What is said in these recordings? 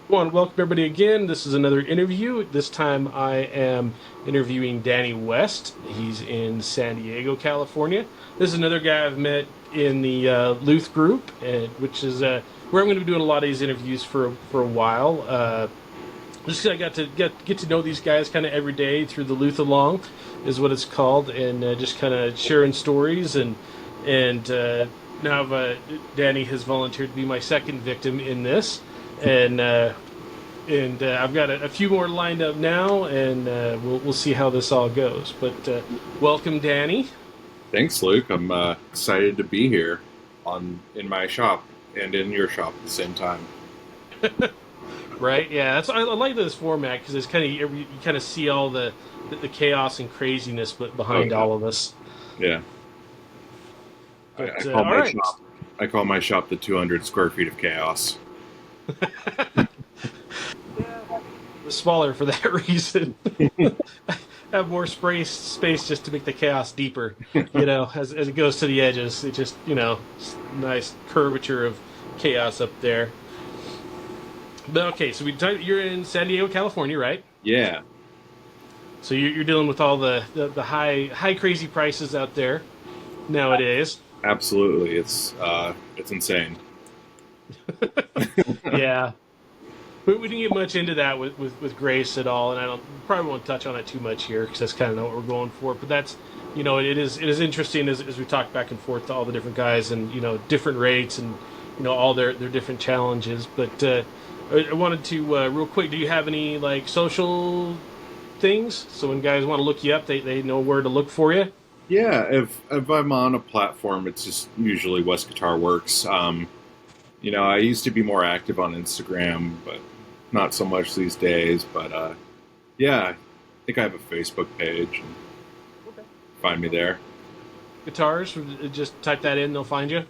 I want to welcome everybody again. This is another interview. This time I am interviewing Danny West. He's in San Diego, California. This is another guy I've met in the Luth group, which is where I'm going to be doing a lot of these interviews for a while. Just 'cause I got to get to know these guys kind of every day through the Luth along, is what it's called, and just kind of sharing stories and now Danny has volunteered to be my second victim in this, and I've got a few more lined up now, and we'll see how this all goes. But welcome, Danny. Thanks, Luke. I'm excited to be here in my shop and in your shop at the same time. Right? Yeah, I like this format because it's kind of you kind of see all the chaos and craziness Oh behind yeah, all of us. yeah. I But call all my right, shop. I call my shop the 200 square feet of chaos. smaller for that reason. Have more space just to make the chaos deeper. As it goes to the edges, it just nice curvature of chaos up there. But okay, so you're in San Diego, California, right? Yeah, So you're dealing with all the high crazy prices out there nowadays. absolutely. It's insane. Yeah, we didn't get much into that with Grace at all, and I don't probably won't touch on it too much here because that's kind of not what we're going for. But that's it is interesting as we talk back and forth to all the different guys and different rates and all their different challenges. But I wanted to real quick. Do you have any like social things so when guys want to look you up, they know where to look for you? Yeah, if I'm on a platform, it's just usually West Guitar Works. I used to be more active on Instagram, but not so much these days. But yeah, I think I have a Facebook page. And find me there. Guitars, just type that in, they'll find you.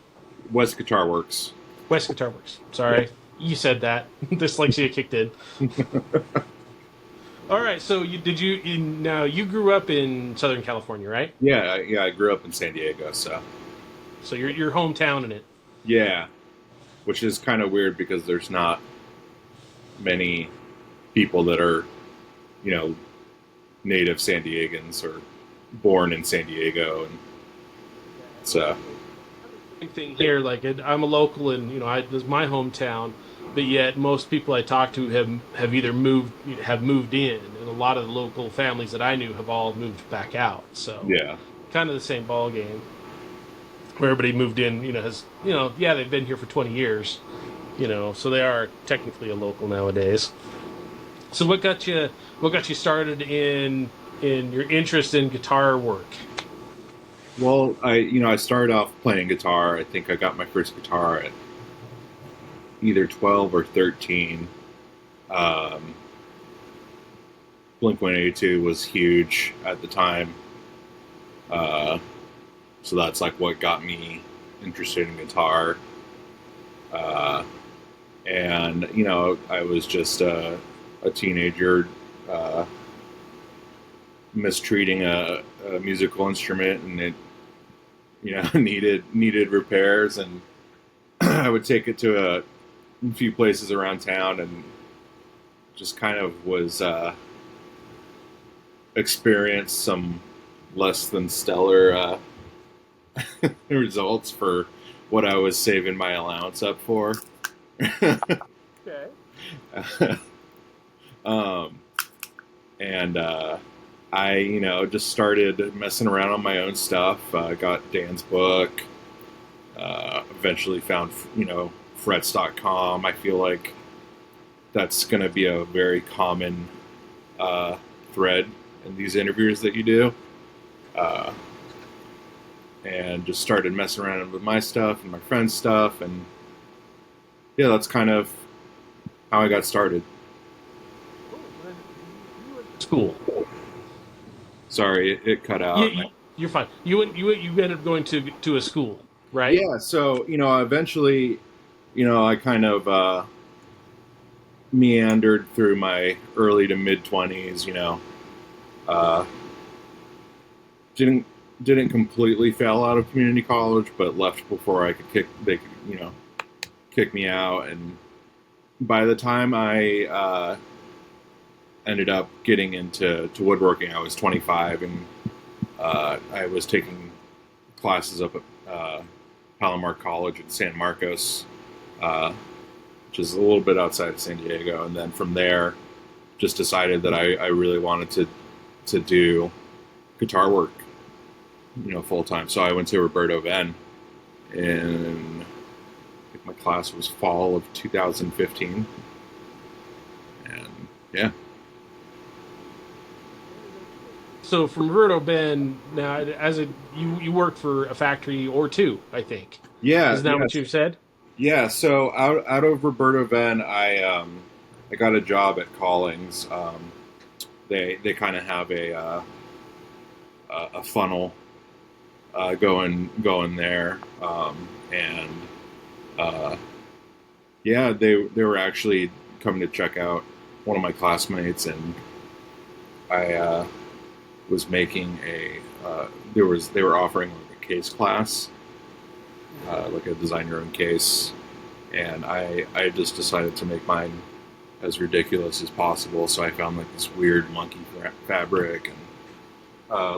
West Guitar Works. West Guitar Works. Yeah. Sorry, you said that. Dyslexia kicked in. All right, so now you grew up in Southern California, right? Yeah. I grew up in San Diego, so So you're hometown in it. yeah, which is kind of weird because there's not many people that are, you know, native San Diegans or born in San Diego, and so Big thing here, like I'm a local, and this is my hometown, but yet most people I talk to have either moved in, and a lot of the local families that I knew have all moved back out. So yeah, kind of the same ball game where everybody moved in. Has yeah, they've been here for 20 years. So they are technically a local nowadays. So what got you started in your interest in guitar work? well, I started off playing guitar. I think I got my first guitar at either 12 or 13. um, Blink 182 was huge at the time. uh, so that's like what got me interested in guitar. uh, and I was just a teenager, uh, mistreating a musical instrument, and it needed repairs, and I would take it to a few places around town, and just kind of was experienced some less than stellar results for what I was saving my allowance up for. Okay. um, and I, just started messing around on my own stuff. Got Dan's book. Eventually found, frets.com. I feel like that's going to be a very common thread in these interviews that you do. Uh, and just started messing around with my stuff and my friend's stuff. And yeah, that's kind of how I got started. School. Sorry, it cut You, out. you, you're fine. You ended up going to a school, right? Yeah, so eventually, I kind of meandered through my early to mid 20s. Uh, didn't didn't completely fail out of community college, but left before I could kick. They could kick me out, and by the time I ended up getting into woodworking, I was 25, and I was taking classes up at Palomar College in San Marcos, uh, which is a little bit outside of San Diego. And then from there, just decided that I really wanted to do guitar work, full time. So I went to Roberto Venn, and I think my class was fall of 2015, and yeah, So from Roberto Ben, now as a you work for a factory or two, I think. yeah, Isn't that what yes, you've said? yeah. So out of Roberto Venn, I got a job at Collings. They kind of have a funnel going there, and uh, yeah, they were actually coming to check out one of my classmates, and I was making a they were offering like a case class, like a design your own case, and I just decided to make mine as ridiculous as possible. So I found like this weird monkey fabric and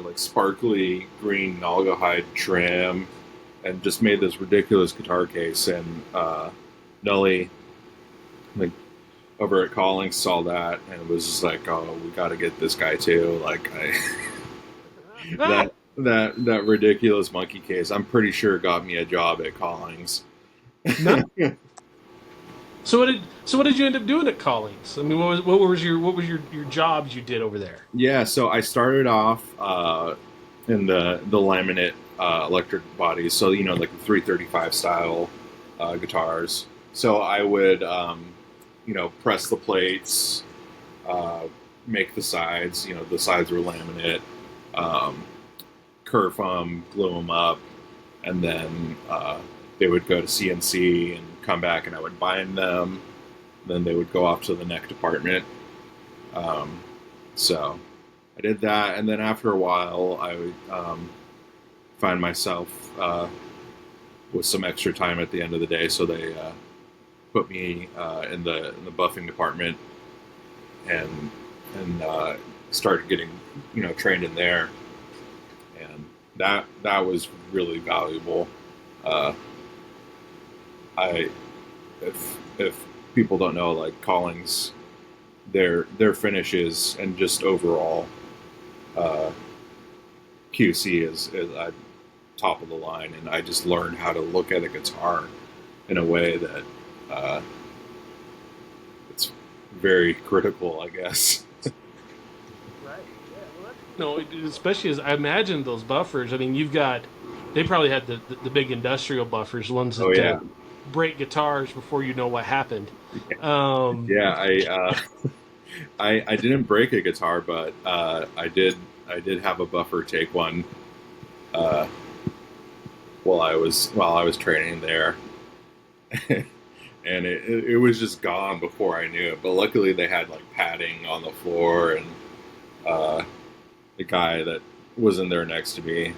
like sparkly green Nalgahide trim, and just made this ridiculous guitar case. And Nelly, like over at Collings, saw that and was just like, "Oh, we got to get this guy too." Like Ah, that ridiculous monkey case, I'm pretty sure got me a job at Collings. no. So what did you end up doing at Collings? I mean, what was your jobs you did over there? Yeah, so I started off in the laminate electric bodies, so like the 335 style guitars. So I would press the plates, uh, make the sides. The sides were laminate, um, curve them, glue them up, and then they would go to CNC and come back, and I would bind them. Then they would go off to the neck department. Um, so I did that, and then after a while, I would find myself with some extra time at the end of the day. So they put me in the buffing department, and started getting trained in there, and that was really valuable. Uh, I if people don't know, like Collings, their finishes and just overall uh, QC is top of the line, and I just learned how to look at a guitar in a way that uh, it's very critical, I guess. Right. Yeah. Well, no, especially as I imagine those buffers. I mean, they probably had the big industrial buffers, ones Oh that yeah, break guitars before you know what happened. Um, yeah. I didn't break a guitar, but I did have a buffer take one uh, while I was training there, and it was just gone before I knew it. But luckily, they had like padding on the floor, and uh, the guy that was in there next to me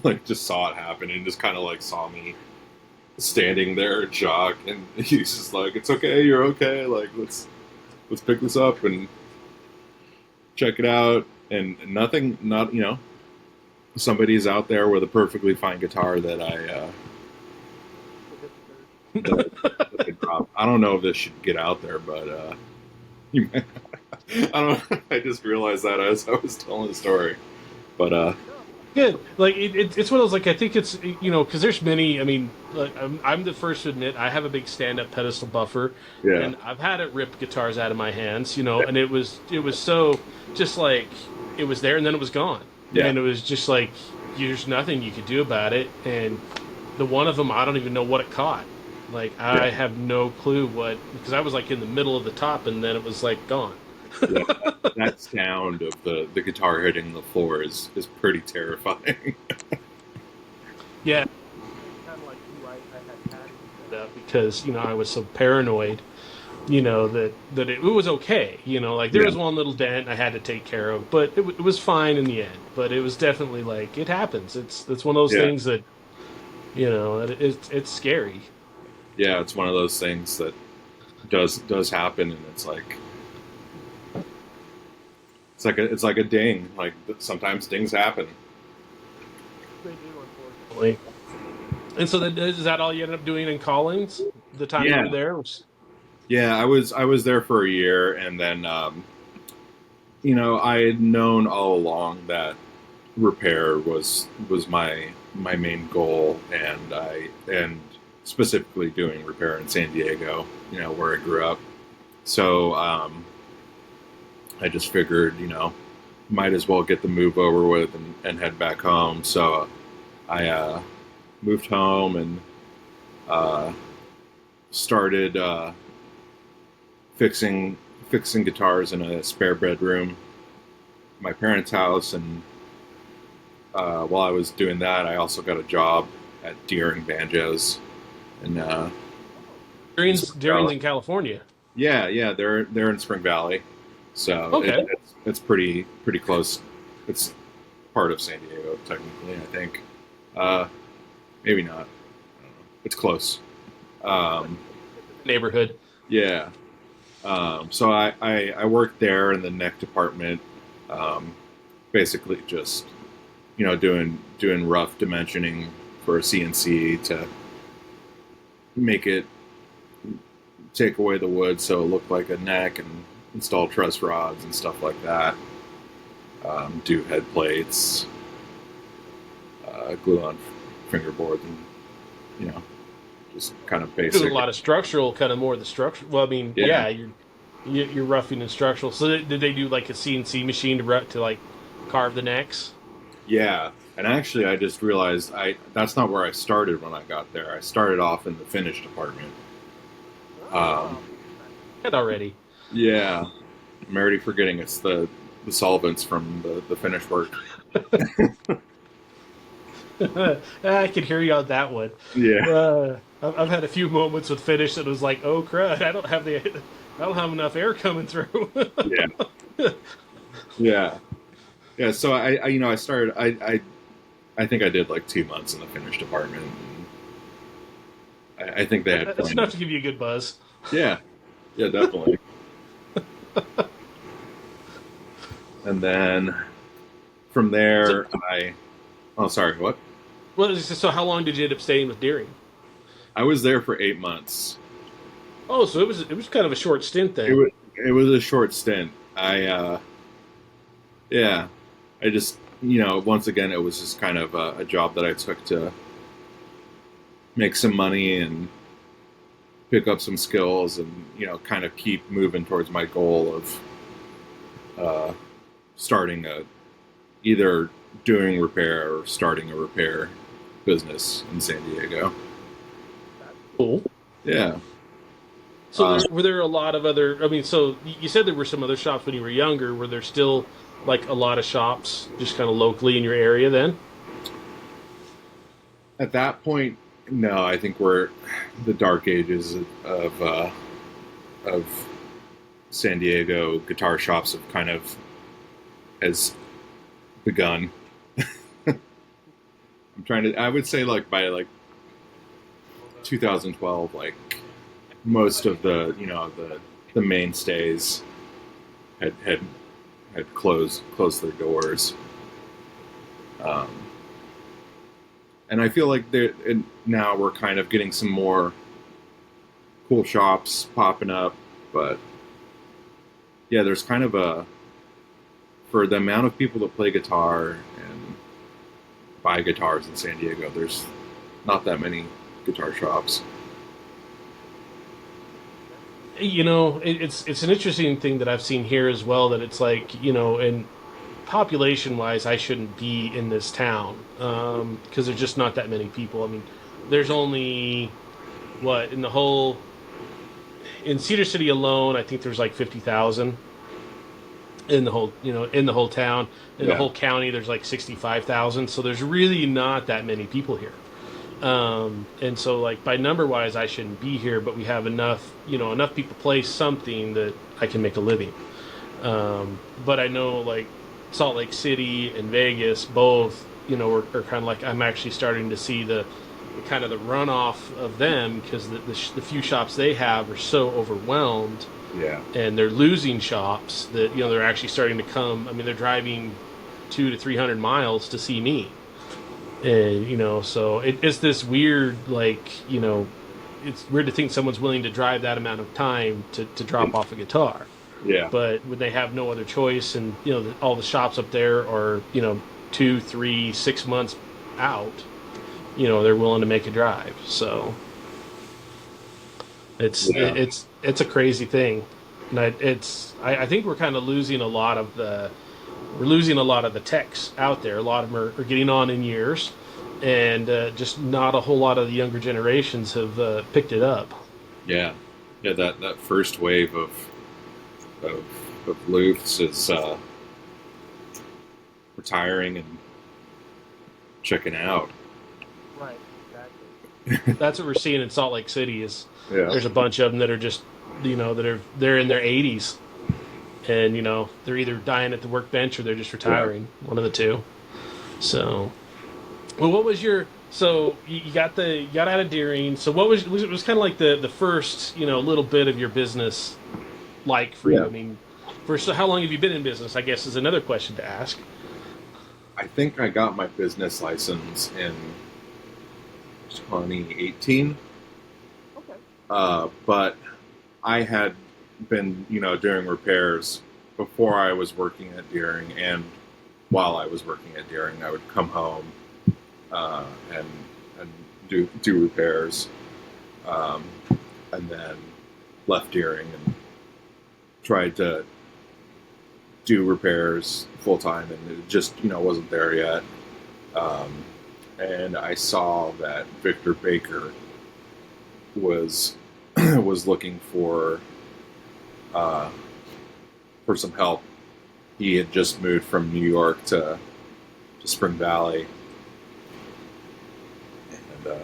like just saw it happen and just kind of like saw me standing there shocked, and he's just like, "It's okay, you're okay. Like let's pick this up and check it out." And nothing, not somebody's out there with a perfectly fine guitar that that I dropped. I don't know if this should get out there, but you, I don't. I just realized that as I was telling the story. But Good. Like it's one of those like I think it's because there's many. I mean, like, I'm the first to admit I have a big stand-up pedestal buffer, yeah, and I've had it rip guitars out of my hands. And it was so just like it was there and then it was gone, yeah, and it was just like there's nothing you could do about it. And the one of them I don't even know what it caught. Like yeah, I have no clue what because I was like in the middle of the top and then it was like gone. yeah. That sound of the guitar hitting the floor is pretty terrifying. Yeah, kind of like you, I had padding set up because I was so paranoid, that it was okay. Like there Yeah, was one little dent I had to take care of, but it was fine in the end. But it was definitely like it happens. It's one of those yeah, things that it's scary. yeah. It's one of those things that does happen, and it's like a ding. Like sometimes dings happen. They do, unfortunately. And so then, is that all you ended up doing in Collins? The time you Yeah, were there was yeah. I was there for a year, and then I had known all along that repair was my main goal, and specifically doing repair in San Diego, where I grew up. So I just figured, might as well get the move over with and head back home. So I moved home and uh, started fixing fixing guitars in a spare bedroom, at my parents' house, and while I was doing that, I also got a job at Deering Banjos, and Darren's in California. yeah, they're in Spring Valley, so Okay. it's pretty close. It's part of San Diego technically, I think. Uh, Maybe not. I don't know. It's close. Um, Neighborhood. yeah. So I worked there in the neck department, um, basically just doing rough dimensioning for a CNC to make it take away the wood so it looked like a neck, and install truss rods and stuff like that. Do head plates, glue on fingerboards, and you know just kind of Doing a basic. lot of structural, kind of more of the structure. Well, I mean, Yeah, yeah, you're roughing and structural. So did they do like a CNC machine to like carve the necks? yeah. And actually, I just realized I that's not where I started when I got there. I started off in the finish department. Um, And already. yeah, I'm already forgetting it's the solvents from the finish work. I can hear you on that one. Yeah, I've had a few moments with finish that was like, oh crud, I don't have enough air coming through. yeah, yeah, yeah. So I started. I think I did like 2 months in the finish department. I think they had That's planned. enough to give you a good buzz. Yeah, yeah, definitely. And then from So, there, I. Oh, sorry. What? so how long did you end up staying with Deering? I was there for 8 months. Oh, so it was kind of a short stint It then. was it was a short stint. Yeah, I just once again it was just kind of a job that I took to make some money and pick up some skills, and kind of keep moving towards my goal of uh, starting a either doing repair or starting a repair business in San Diego. Cool. Yeah. So Uh, were there a lot of other? I mean, so you said there were some other shops when you were younger. Were there still like a lot of shops just kind of locally in your area then? at that point, no, I think we're the dark ages of San Diego guitar shops have kind of has begun. I'm trying to. I would say like by like 2012, like most of the mainstays had closed their doors. Um, and I feel like now we're kind of getting some more cool shops popping up, but yeah, there's kind of a for the amount of people that play guitar and buy guitars in San Diego, there's not that many guitar shops. It's an interesting thing that I've seen here as well. That it's like and population wise, I shouldn't be in this town because there's just not that many people. I mean, there's only what in Cedar City alone. I think there's like 50,000 in the whole town. In the Yeah, whole county, there's like 65,000. So there's really not that many people here. And so like by number wise, I shouldn't be here, but we have enough people play something that I can make a living. But I know like Salt Lake City and Vegas both, are kind of like I'm actually starting to see kind of the runoff of them because the few shops they have are so overwhelmed Yeah. and they're losing shops that they're actually starting to come. I mean, they're driving 200 to 300 miles to see me, and so it's this weird it's weird to think someone's willing to drive that amount of time to drop off a guitar. Yeah. But when they have no other choice, and all the shops up there are 2, 3, 6 months out, they're willing to make a drive. So Yeah. it's a crazy thing. And I think we're kind of losing a lot of the techs out there. A lot of them are getting on in years, and just not a whole lot of the younger generations have picked it up. Yeah. Yeah. That first wave of, of Luths is retiring and checking out. Right, exactly. That's what we're seeing in Salt Lake City. Is Yeah. there's a bunch of them that are just they're in their 80s, and they're either dying at the workbench or they're just Yeah. retiring. One of the two. So, well, what was your so you got out of Deering. So what was it was kind of like the first little bit of your business like for you? Yeah. I mean, first, so how long have you been in business? I guess is another question to ask. I think I got my business license in 2018. Okay. But I had been, doing repairs before I was working at Deering, and while I was working at Deering, I would come home and do repairs, um, and then left Deering and tried to do repairs full time, and it just wasn't there yet. Um, and I saw that Victor Baker was was looking uh, for some help. He had just moved from New York to Spring Valley, and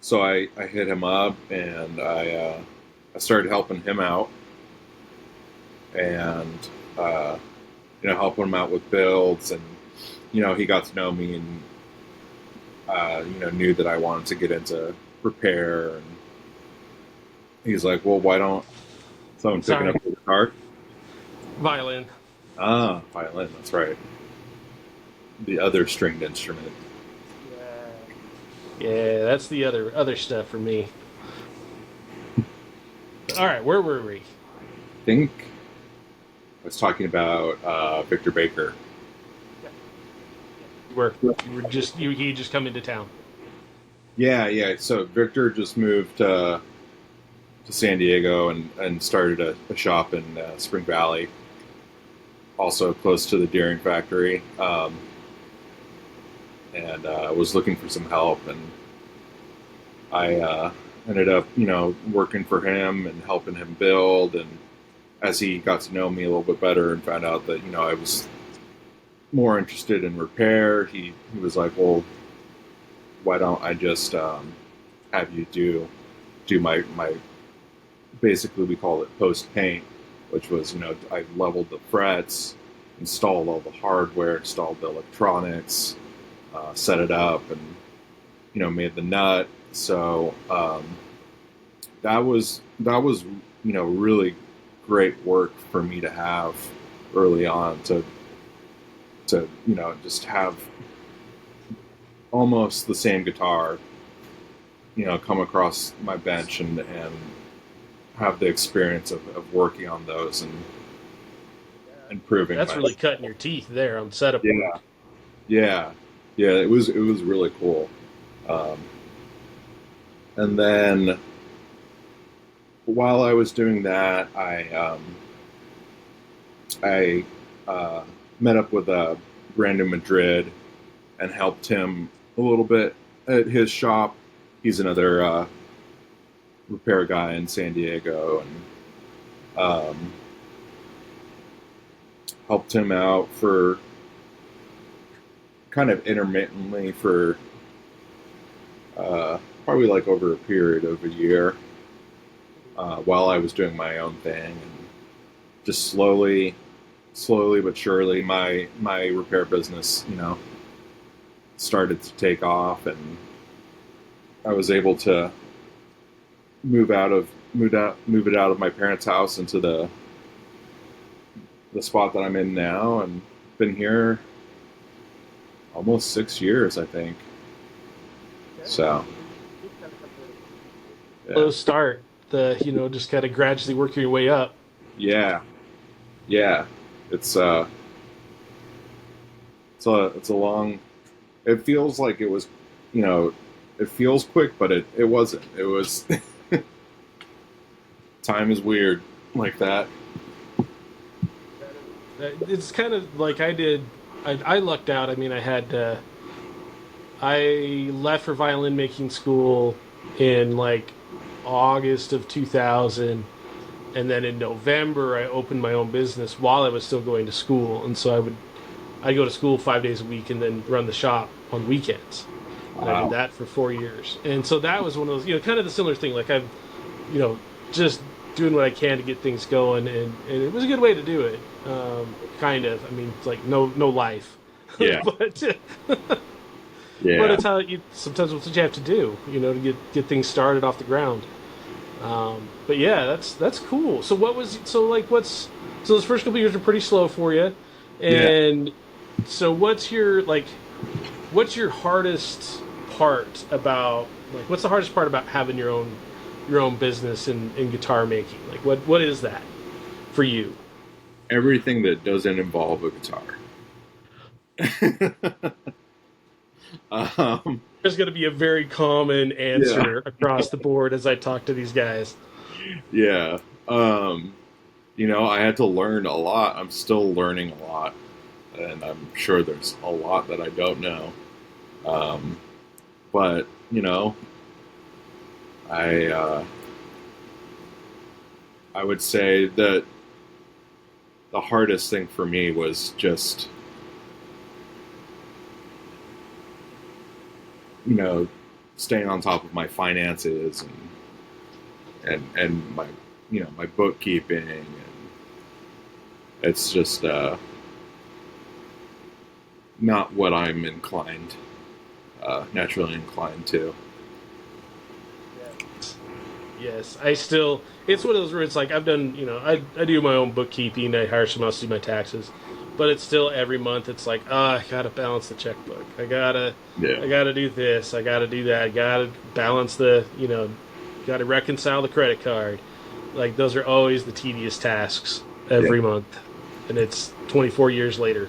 so I hit him up, and I started helping him out, and helping him out with builds, and he got to know me, and knew that I wanted to get into repair, and he's like, "Well, why don't someone picking Sorry, up the guitar?" violin. Ah, violin. That's right. The other stringed instrument. Yeah, that's the other stuff for me. All right, where were we? I think I was talking about Victor Baker. He just come into town. Yeah, yeah. So Victor just moved to San Diego and started a shop in Spring Valley, also close to the Deering factory, and was looking for some help. And I ended up, working for him and helping him build. And as he got to know me a little bit better and found out that, I was more interested in repair, he was like, "Well, why don't I just have you do my basically we call it post paint, which was I leveled the frets, installed all the hardware, installed the electronics, set it up, and made the nut." So that was really great work for me to have early on to just have almost the same guitar come across my bench and have the experience of working on those and improving That's my really cutting your teeth there on setup yeah work. yeah yeah it was really cool. um, and then while I was doing that, I met up with Brandon Madrid and helped him a little bit at his shop. He's another repair guy in San Diego, and helped him out for kind of intermittently for probably like over a period of a year, while I was doing my own thing, and just slowly but surely, my repair business, started to take off, and I was able to move it out of my parents' house into the spot that I'm in now, and been here almost 6 years, I think. Okay. So Slow yeah, start. Just kind of gradually working your way up. yeah, yeah. It's it's a long. It feels like it was, you know, it feels quick, but it wasn't. It was. Time is weird like that. It's kind of like I did. I lucked out. I mean, I left for violin making school in like August of 2000, and then in November I opened my own business while I was still going to school, and so I go to school 5 days a week and then run the shop on weekends, and I did Wow. that for 4 years, and so that was one of those, kind of the similar thing. Like I've, just doing what I can to get things going, and it was a good way to do it. Kind of. I mean, it's like no life, Yeah. but but Yeah. it's how you sometimes it's what you have to do, to get things started off the ground. But yeah, that's cool. So what was so like what's so those first couple years were pretty slow for you, Yeah. and so what's your hardest part about like what's the hardest part about having your own business in guitar making? Like what is that for you? Everything that doesn't involve a guitar. um, There's going to be a very common yeah. answer across the board as I talk to these guys. Yeah. Um, I had to learn a lot. I'm still learning a lot, and I'm sure there's a lot that I don't know. Um, but I I would say that the hardest thing for me was just you know staying on top of my finances and my my bookkeeping, and it's just not what I'm naturally inclined to. Yes, I still. It's one of those where it's like I've done. I do my own bookkeeping. I hire someone else to do my taxes, but it's still every month. It's like, I gotta balance the checkbook. Yeah, I gotta do this. I gotta do that. I gotta balance the. Gotta reconcile the credit card. Like those are always the tedious tasks yeah, every month, and it's 24 years later.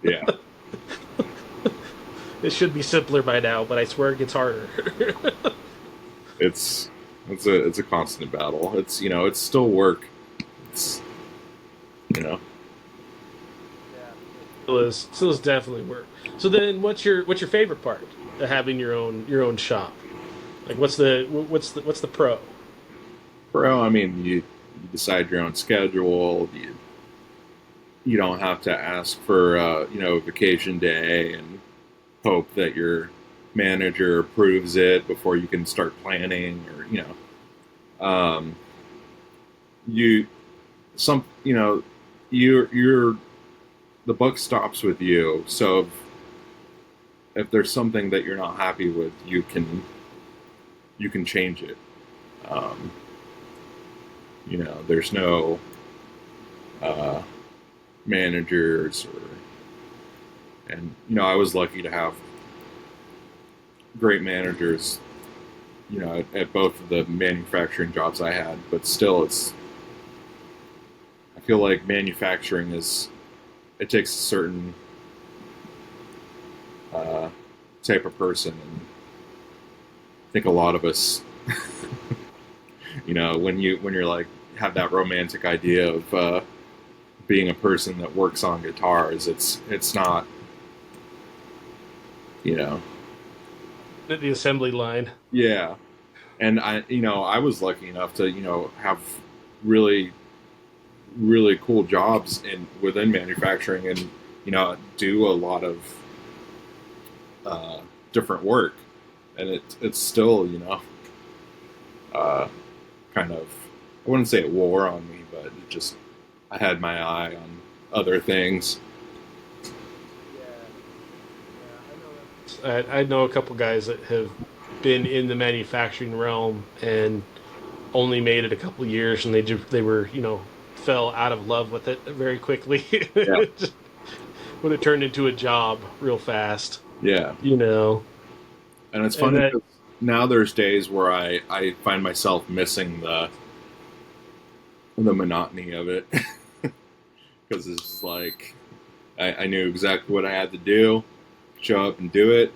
yeah. It should be simpler by now, but I swear it gets harder. It's it's a constant battle. It's still work. It's you know Still is definitely work. So then, what's your favorite part of having your own shop? Like, what's the pro? Bro. I mean, you decide your own schedule. You don't have to ask for a vacation day and hope that your manager approves it before you can start planning, or um, you some you're the buck stops with you. So if there's something that you're not happy with, you can change it. um, there's no uh, managers, and I was lucky to have great managers, at both of the manufacturing jobs I had. But still, I feel like manufacturing it takes a certain uh, type of person, and I think a lot of us, when you're like have that romantic idea of being a person that works on guitars, it's not, you know, The assembly line. yeah. And I was lucky enough to have really really cool jobs within manufacturing, and do a lot of different work, and it's still uh, kind of, I wouldn't say it wore on me, but it just, I had my eye on other things. I know a couple guys that have been in the manufacturing realm and only made it a couple years, and they were fell out of love with it very quickly. Yeah, It just would have turned into a job real fast, yeah. you know. And it's And funny that because now there's days where I find myself missing the monotony of it because it's just like I knew exactly what I had to do, show up and do it,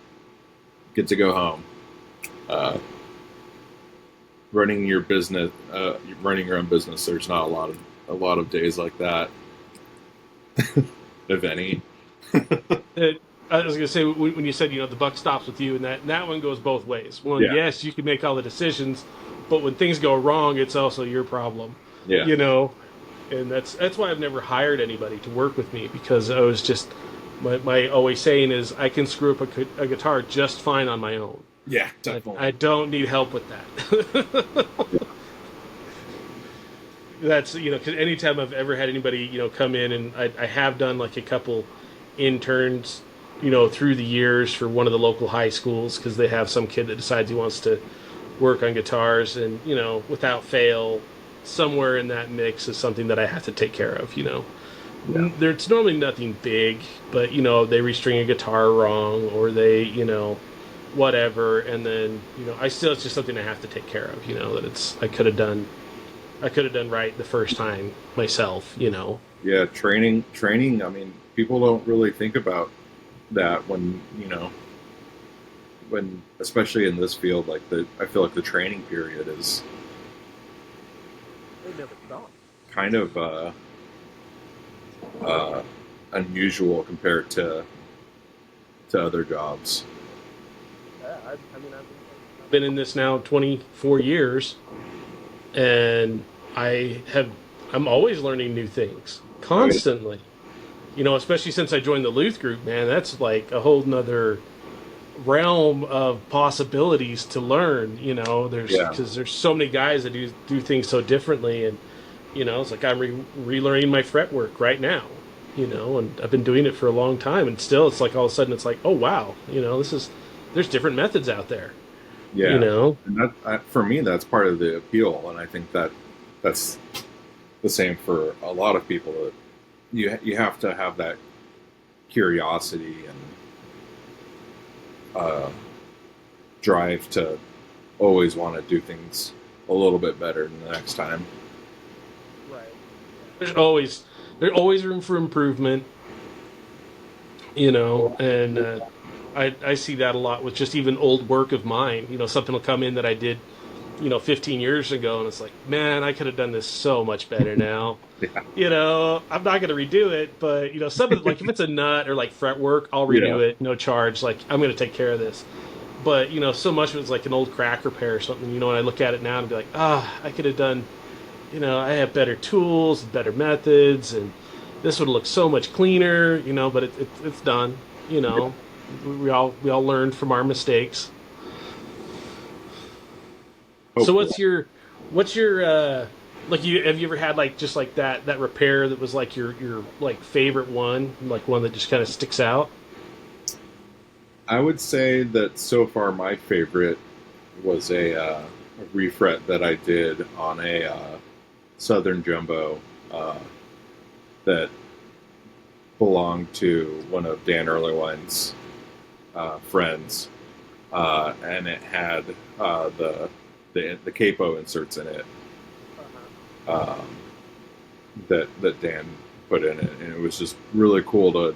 get to go home. Uh, running your business, running your own business, there's not a lot of days like that, if any. it, I was gonna say when you said the buck stops with you, and that one goes both ways. One, Yeah, yes, you can make all the decisions, but when things go wrong, it's also your problem, yeah, you know. And that's why I've never hired anybody to work with me, because I was just my always saying is I can screw up a guitar just fine on my own. yeah, I definitely. don't need help with that. That's because anytime I've ever had anybody come in, and I have done like a couple interns through the years for one of the local high schools, because they have some kid that decides he wants to work on guitars, and without fail, somewhere in that mix is something that I have to take care of. Yeah, There's normally nothing big, but they restring a guitar wrong, or they whatever, and then I still, it's just something I have to take care of. That it's I could have done right the first time myself. yeah. Training. I mean, people don't really think about that when especially in this field, like I feel like the training period is They never thought. kind of uh, unusual compared to other jobs. Yeah, I mean, I've been in this now 24 years, and I have I'm always learning new things Oh yeah, constantly. Especially since I joined the Luth group, man, that's like a whole nother realm of possibilities to learn. There's yeah, because there's so many guys that do things so differently, and it's like I'm relearning my fretwork right now. And I've been doing it for a long time, and still, it's like all of a sudden, it's like, oh wow, there's different methods out there. You yeah. know, And for me, that's part of the appeal, and I think that's the same for a lot of people. That you have to have that curiosity and uh, drive to always want to do things a little bit better than the next time. right? There's always room for improvement. And I see that a lot with just even old work of mine. Something will come in that I did 15 years ago, and it's like, man, I could have done this so much better now. Yeah, I'm not going to redo it, but some of like if it's a nut or like fretwork, I'll yeah, redo it, no charge. Like I'm going to take care of this. But so much of it's like an old crack repair or something. When I look at it now and be like, I could have done. I have better tools, better methods, and this would look so much cleaner. But it's done. You yeah. know, we all learned from our mistakes. So Hopefully, what's your like you have you ever had like just like that repair that was like your like favorite one, like one that just kind of sticks out? I would say that so far my favorite was a refret that I did on a Southern Jumbo that belonged to one of Dan Erlewine's friends, and it had the capo inserts in it, um, that Dan put in it, and it was just really cool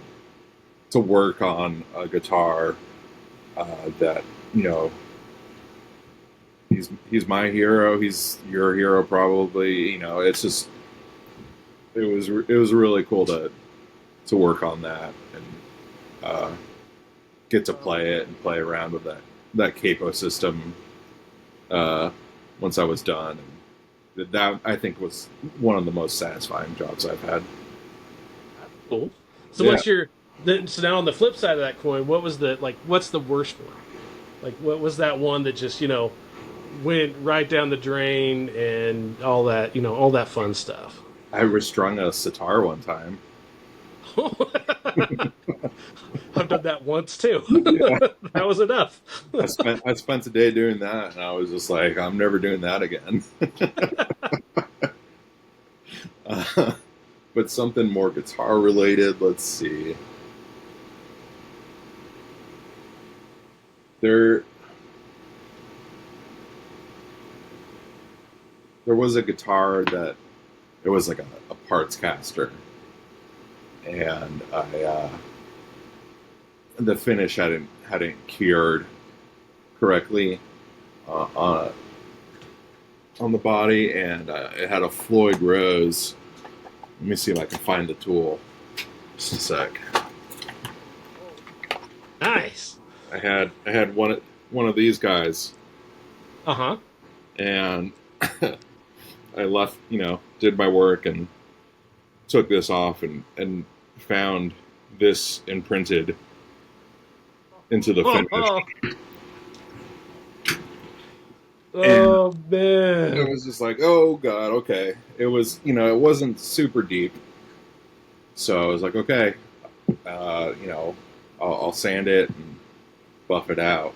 to work on a guitar that you know he's my hero, he's your hero probably. It's just it was really cool to work on that and uh, get to play it and play around with that capo system uh, once I was done. And that I think was one of the most satisfying jobs I've had. Cool. So Yeah, so now on the flip side of that coin, what's the worst one? Like what was that one that just went right down the drain and all that fun stuff? I restrung a sitar one time. I've done that once too. Yeah. That was enough. I spent a day doing that, and I was just like, I'm never doing that again. uh, but something more guitar related. Let's see. There there was a guitar that it was like a parts caster, and the finish hadn't cured correctly uh, on on the body, and it had a Floyd Rose. Let me see if I can find the tool. Just a sec. Nice. I had one of these guys, Uh huh. and I left, did my work and took this off and found this imprinted into the finish. Oh, And oh it man. was just like, oh god, okay. It was, it wasn't super deep, so I was like, okay, I'll sand it and buff it out.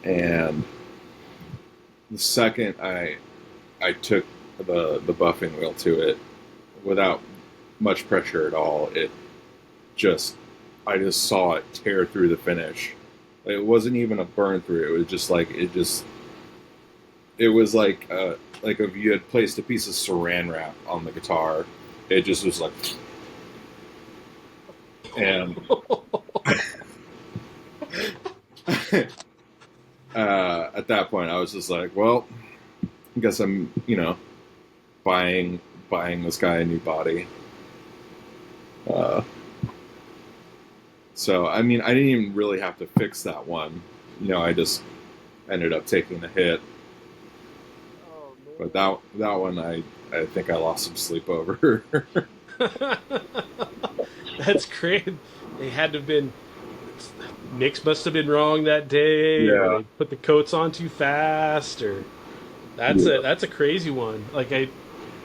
And the second I took the buffing wheel to it without much pressure at all, just I just saw it tear through the finish. It wasn't even a burn through. It was just like it was like if you had placed a piece of saran wrap on the guitar. It just was like, and at that point I was just like, well, I guess I'm buying this guy a new body. Uh, so I mean, I didn't even really have to fix that one. I just ended up taking the hit. But that one, I think I lost some sleep over. That's great. They had to have been. Nicks must have been wrong that day, or Yeah, they put the coats on too fast, or yeah, that's a crazy one. Like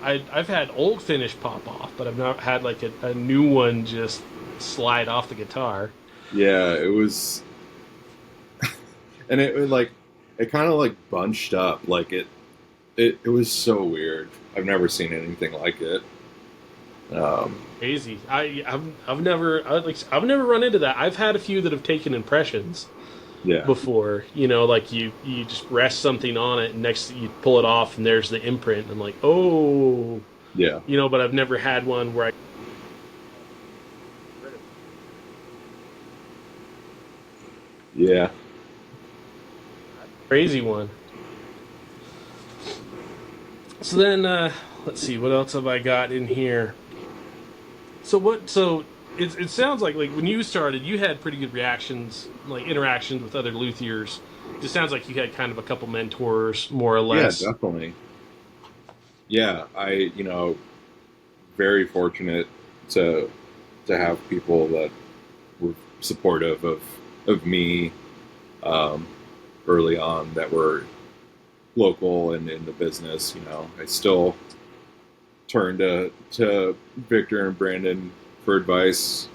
I've had old finish pop off, but I've not had like a new one just slide off the guitar. yeah. It was, and it was like it kind of like bunched up. Like it was so weird. I've never seen anything like it. Um, Crazy. I've never run into that. I've had a few that have taken impressions yeah, before. Like you just rest something on it, and next you pull it off, and there's the imprint. I'm like, oh, yeah, but I've never had one where I yeah. crazy one. So then, let's see, what else have I got in here? So what? So it sounds like when you started, you had pretty good reactions, like interactions with other luthiers. It just sounds like you had kind of a couple mentors, more or Yeah, less. definitely. Yeah, very fortunate to have people that were supportive of me um, early on that were local and in the business. I still turn to Victor and Brandon for advice.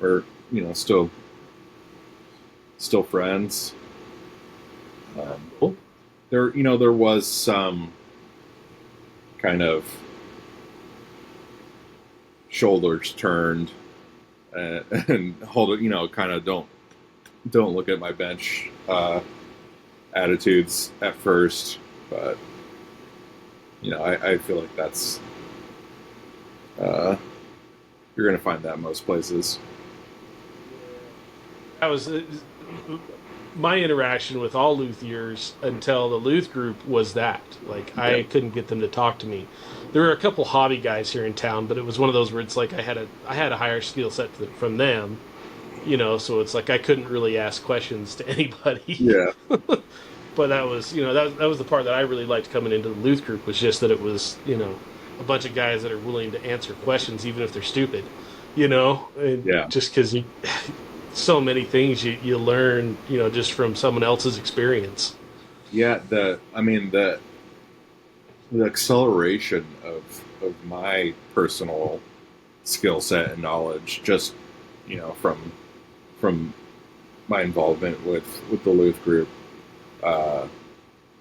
We're still friends. Cool. There was some kind of shoulders turned and hold it. Kind of don't look at my bench attitudes at first, but I feel like that's you're going to find that in most places. That was my interaction with all luthiers until the Luth group was that. Like Yeah, I couldn't get them to talk to me. There were a couple hobby guys here in town, but it was one of those where it's like I had a higher skill set from them. So it's like I couldn't really ask questions to anybody. yeah, But that was that was the part that I really liked coming into the Luth group was just that it was a bunch of guys that are willing to answer questions even if they're stupid, and yeah, just because you so many things you learn just from someone else's experience. yeah. The acceleration of my personal skill set and knowledge just from my involvement with the Luth group. Uh,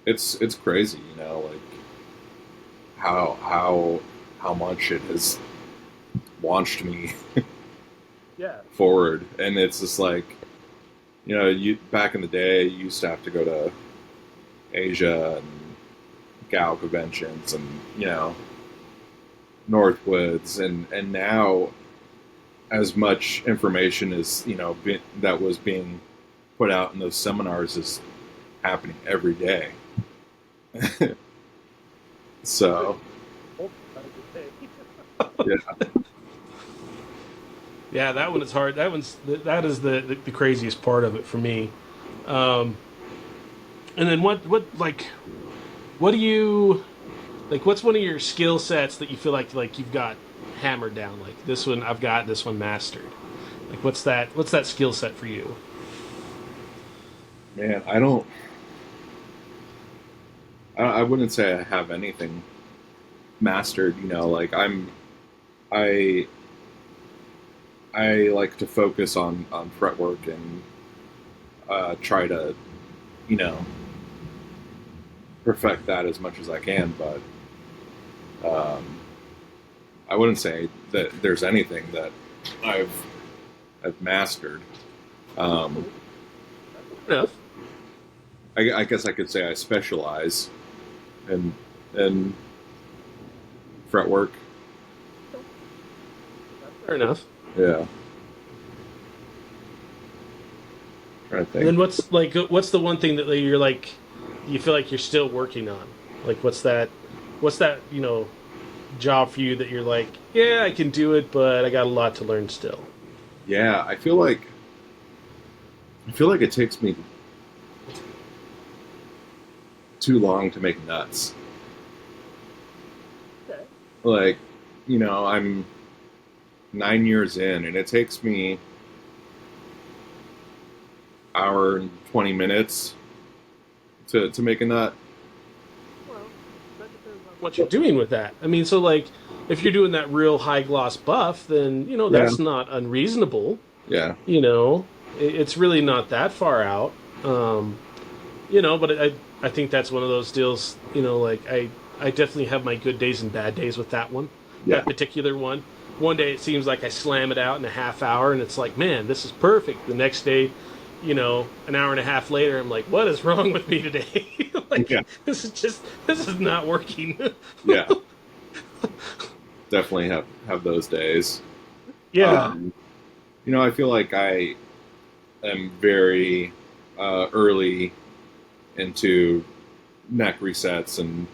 it's crazy, like how much it has launched me Yeah. forward, and it's just like you back in the day you used to have to go to Asia and Gal conventions and Northwoods, and now as much information as that was being put out in those seminars is happening every day. So yeah, Yeah, that one is hard. That is the craziest part of it for me. Um, and then what do you like? What's one of your skill sets that you feel like you've got hammered down? Like this one, I've got this one mastered. Like what's that skill set for you? man, I wouldn't say I have anything mastered. Like I I like to focus on fretwork and try to you know perfect that as much as I can. But um, I wouldn't say that there's anything that I've I've mastered. Um, Enough. I guess I could say I specialize in in fretwork. Fair enough. Yeah, trying to And think. then what's the one thing that you're like you feel like you're still working on? Like what's that job for you that you're like, yeah, I can do it, but I got a lot to learn still. Yeah, I feel like it takes me too long to make nuts. Okay. Like, I'm 9 years in, and it takes me hour and 20 minutes to make a nut. Well, that depends on what you're doing with that. I mean, so like if you're doing that real high gloss buff, then Yeah, that's not unreasonable. yeah, It's really not that far out. But I think that's one of those deals. Like I definitely have my good days and bad days with that one, yeah, that particular one. One day it seems like I slam it out in a half hour, and it's like, man, this is perfect. The next day, an hour and a half later, I'm like, what is wrong with me today? yeah, Like this is not working. yeah. Definitely have those days. Yeah. Um, I feel like I am very early into neck resets and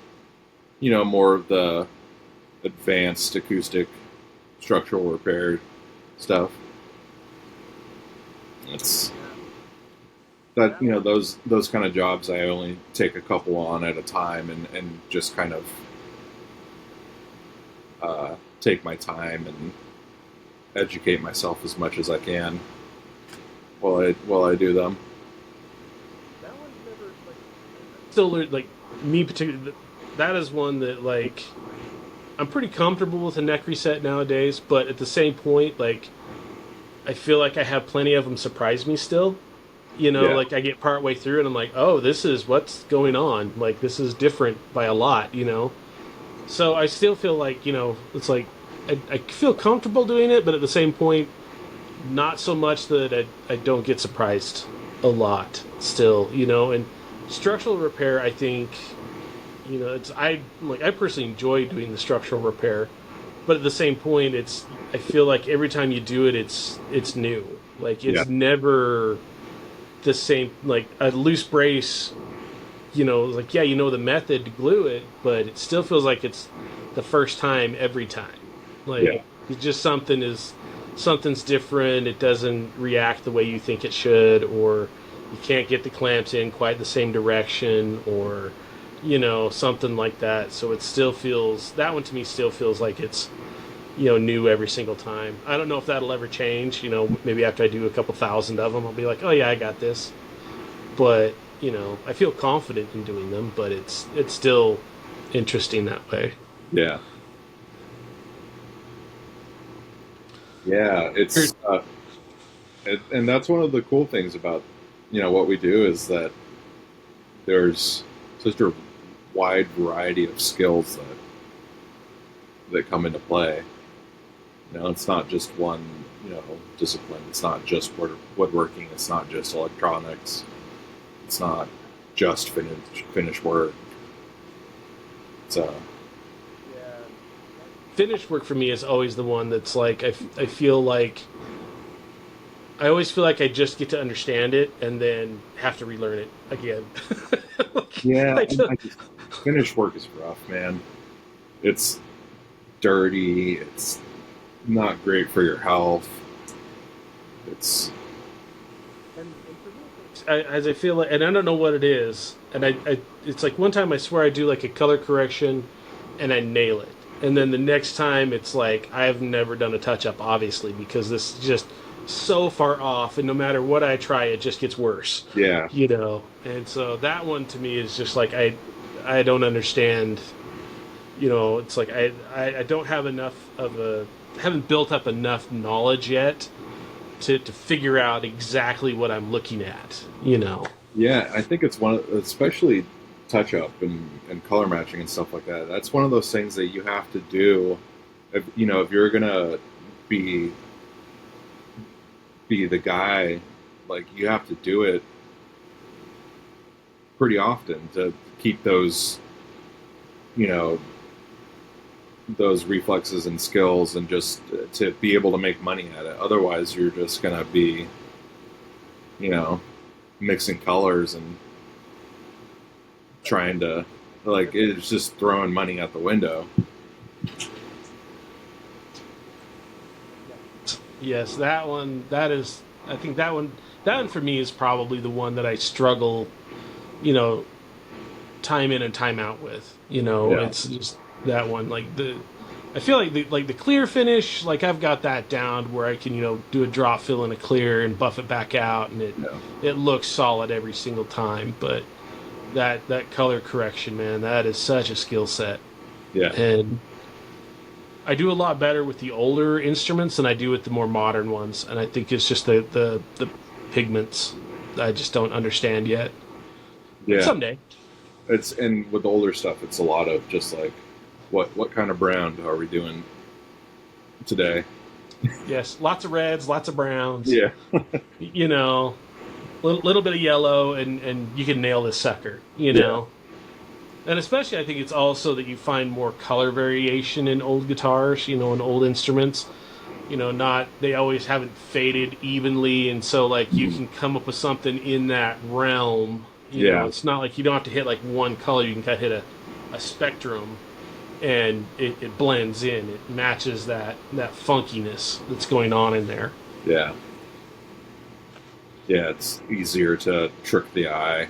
more of the advanced acoustic structural repair stuff. It's that That one. those kind of jobs I only take a couple on at a time and just kind of take my time and educate myself as much as I can while I do them. That one's never like still like me particularly. That is one that like I'm pretty comfortable with a neck reset nowadays, but at the same point, like I feel like I have plenty of them surprise me still. Yeah, Like I get part way through and I'm like, oh, this is what's going on. Like this is different by a lot. So I still feel like it's like I feel comfortable doing it, but at the same point, not so much that I don't get surprised a lot still. And structural repair, I think, I personally enjoy doing the structural repair, but at the same point, I feel like every time you do it, it's new. Like yeah, it's never the same. Like a loose brace, like yeah, the method to glue it, but it still feels like it's the first time every time. Like yeah, it's just something's different. It doesn't react the way you think it should, or you can't get the clamps in quite the same direction, or something like that. So it still feels that one to me still feels like it's new every single time. I don't know if that'll ever change. Maybe after I do a couple thousand of them, I'll be like, oh yeah, I got this. But I feel confident in doing them, but it's still interesting that way. yeah. Yeah, and that's one of the cool things about what we do is that there's such a wide variety of skills that come into play. It's not just one discipline. It's not just woodworking. It's not just electronics. It's not just finish work. So Yeah. Finished work for me is always the one that's like I feel like I always feel like I just get to understand it and then have to relearn it again. Like, yeah, I and just, I just finish work is rough, man. It's dirty. It's not great for your health. It's and for me, as I feel like, and I don't know what it is, and it's like one time I swear I do like a color correction, and I nail it, and then the next time it's like I've never done a touch up, obviously, because this is just so far off, and no matter what I try, it just gets worse, yeah, And so that one to me is just like I don't understand. It's like I don't have enough of a haven't built up enough knowledge yet to figure out exactly what I'm looking at. yeah. I think it's especially touch up and color matching and stuff like that. That's one of those things that you have to do. If you're gonna be be the guy, like you have to do it pretty often to keep you know, those reflexes and skills and just to be able to make money at it. Otherwise, you're just going to be, you know, mixing colors and trying to, like, it's just throwing money out the window. Yes, that one. That is. I think that one. That one for me is probably the one that I struggle. You know, time in and time out with. Yeah. It's just that one. I feel like the clear finish. Like I've got that down where I can do a drop fill in a clear and buff it back out, and it Yeah. it looks solid every single time. But that color correction, man, that is such a skill set, Yeah. and I do a lot better with the older instruments than I do with the more modern ones, and I think it's just the pigments that I just don't understand yet. But Yeah. someday, And with the older stuff, it's a lot of just like, what kind of brown are we doing today? yes, lots of reds, lots of browns, Yeah. you know, little bit of yellow, and you can nail this sucker, Yeah. And especially, I think it's also that you find more color variation in old guitars, and old instruments. Not they always haven't faded evenly, and so like you Mhm. can come up with something in that realm. Yeah. It's not like you don't have to hit like one color; you can kind of hit a spectrum, and it blends in. It matches that funkiness that's going on in there. Yeah. Yeah. It's easier to trick the eye.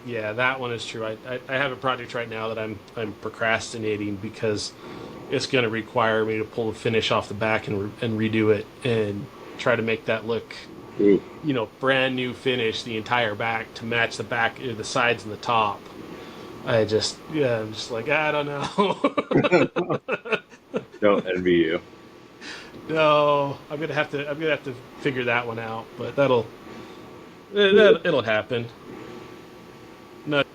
Yeah, that one is true. I have a project right now that I'm procrastinating because it's going to require me to pull the finish off the back and redo it and try to make that look Ooh. brand new finish the entire back to match the back, the sides and the top. I'm just like I don't know. Don't envy you. No, I'm gonna have to figure that one out, but it'll happen. Not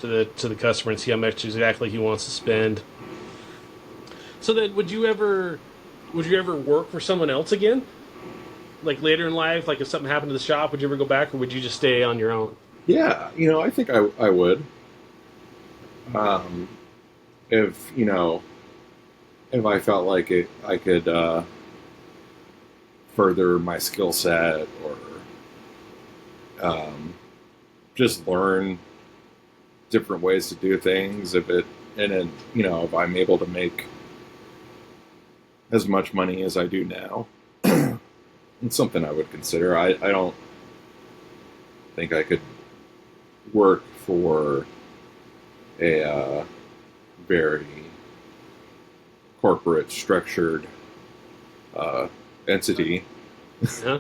to the customer and see how much exactly he wants to spend. So then, would you ever work for someone else again? Like later in life, like if something happened to the shop, would you ever go back, or would you just stay on your own? Yeah. I think I would. Um, if if I felt like I could further my skill set or um, just learn different ways to do things. If I'm able to make as much money as I do now, it's something I would consider. I don't think I could work for a very corporate structured uh, entity. Yeah.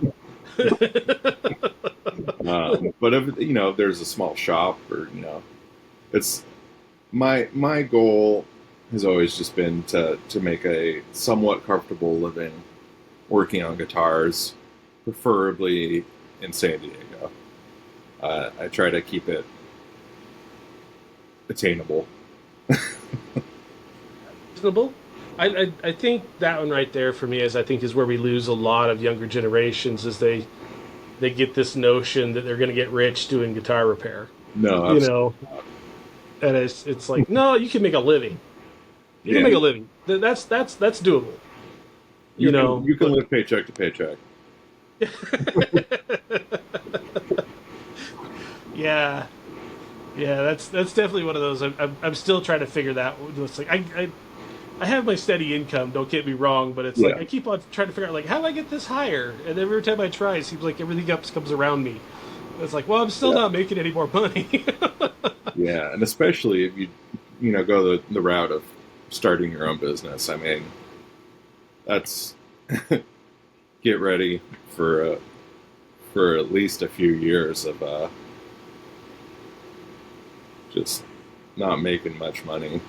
But if there's a small shop or it's my goal. has always just been to make a somewhat comfortable living working on guitars, preferably in San Diego. I try to keep it attainable. Reasonable. I think that one right there for me is I think is where we lose a lot of younger generations is they get this notion that they're going to get rich doing guitar repair, No, you absolutely. know, and it's like no, you can make a living. You can Yeah, make a living. That's doable. You know, you can but live paycheck to paycheck. yeah, yeah, that's definitely one of those. I'm still trying to figure that. It's like I have my steady income. Don't get me wrong, but it's like Yeah, I keep on trying to figure out like how do I get this higher? And every time I try, it seems like everything else comes around me. It's like, well, I'm still yeah, not making any more money. yeah, and especially if you go the route of starting your own business. I mean, that's get ready for at least a few years of just not making much money.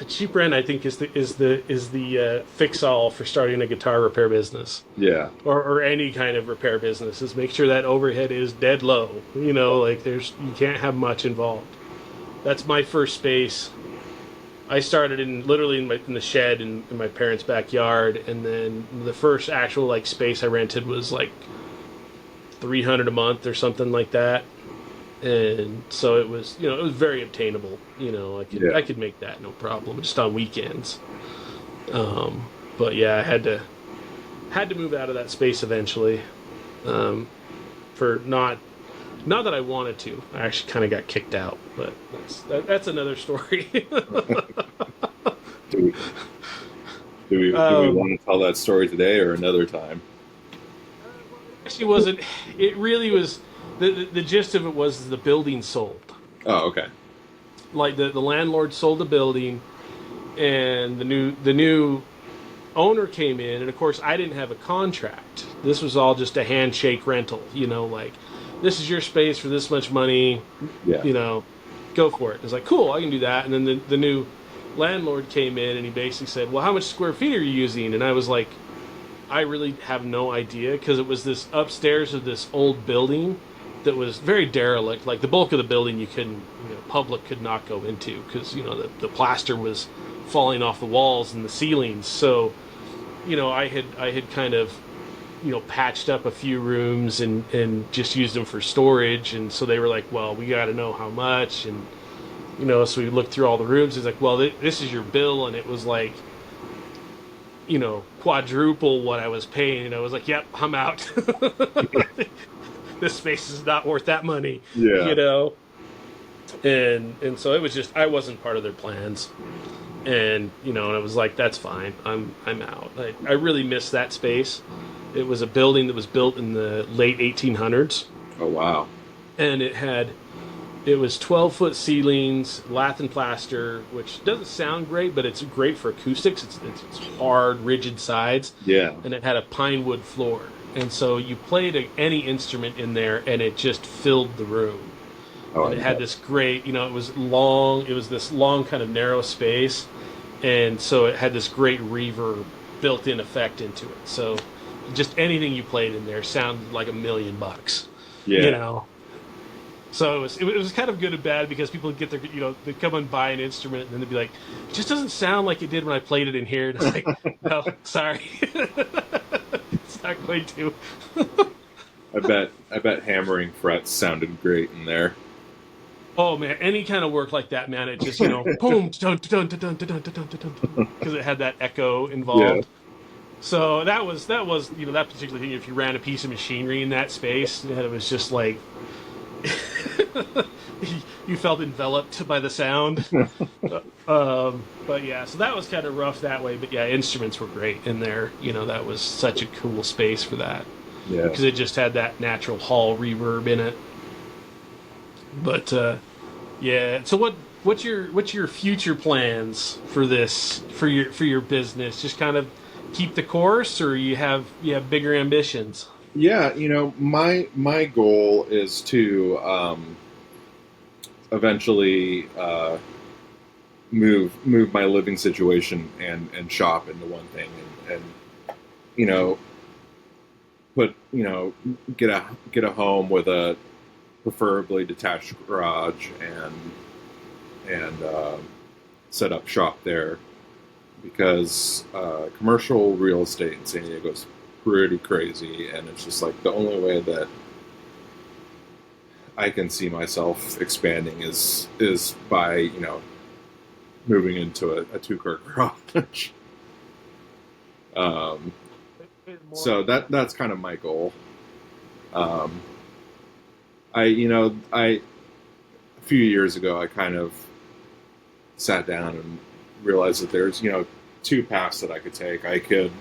Cheap rent, I think is the fix all for starting a guitar repair business Yeah, or any kind of repair business. Is make sure that overhead is dead low. You know, like you can't have much involved. That's my first space. I started in literally in the shed in my parents' backyard, and then the first actual like space I rented was like 300 a month or something like that. And so it was, it was very obtainable. I yeah, could make that no problem, just on weekends. But yeah, I had to move out of that space eventually. Um, for not that I wanted to. I actually kind of got kicked out, but that's another story. do we do we um, want to tell that story today or another time? Actually, wasn't. It really was. The gist of it was the building sold. Oh, okay. Like the landlord sold the building, and the new owner came in, and of course I didn't have a contract. This was all just a handshake rental. Like this is your space for this much money. Yeah. You know, go for it. It's like cool, I can do that. And then the new landlord came in, and he basically said, "Well, how much square feet are you using?" And I was like, I really have no idea because it was this upstairs of this old building that was very derelict. Like the bulk of the building, public could not go into because the plaster was falling off the walls and the ceilings. So I had kind of patched up a few rooms and just used them for storage. And so they were like, well, we got to know how much. And so we looked through all the rooms. He's like, well, this is your bill, and it was like quadruple what I was paying. And I was like, yep, I'm out. This space is not worth that money, Yeah. you know. And so it was just I wasn't part of their plans, and I was like, that's fine. I'm out. I really miss that space. It was a building that was built in the late 1800s, Oh, wow. and it was 12-foot ceilings, lath and plaster, which doesn't sound great, but it's great for acoustics. It's hard, rigid sides, Yeah. and it had a pine wood floor. And so you played any instrument in there, and it just filled the room. Oh, And I it had bet. this great, it was long. It was this long, kind of narrow space, and so it had this great reverb built-in effect into it. So just anything you played in there sounded like $1,000,000. You Yeah. know, so it was kind of good and bad because people would get their they'd come and buy an instrument and then they'd be like, it just doesn't sound like it did when I played it in here. And it's like, no, sorry, it's not going to. I bet hammering frets sounded great in there. Oh man, any kind of work like that, man, it just boom, dun dun dun dun dun dun dun dun dun, because it had that echo Yeah. involved. So that was that particular thing. If you ran a piece of machinery in that space, it was just like you felt enveloped by the sound. But yeah, so that was kind of rough that way. But yeah, instruments were great in there. That was such a cool space for that Yeah. because it just had that natural hall reverb in it. But yeah, so what's your future plans for this for your business? Just kind of keep the course, or you have bigger ambitions? Yeah, my goal is to eventually move my living situation and shop into one thing, and you know put get a home with a preferably detached garage and set up shop there because commercial real estate in San Diego is pretty crazy, and it's just like the only way that I can see myself expanding is by moving into a two car garage. um, so that's kind of my goal. Um, I a few years ago I kind of sat down and realized that there's two paths that I could take. I could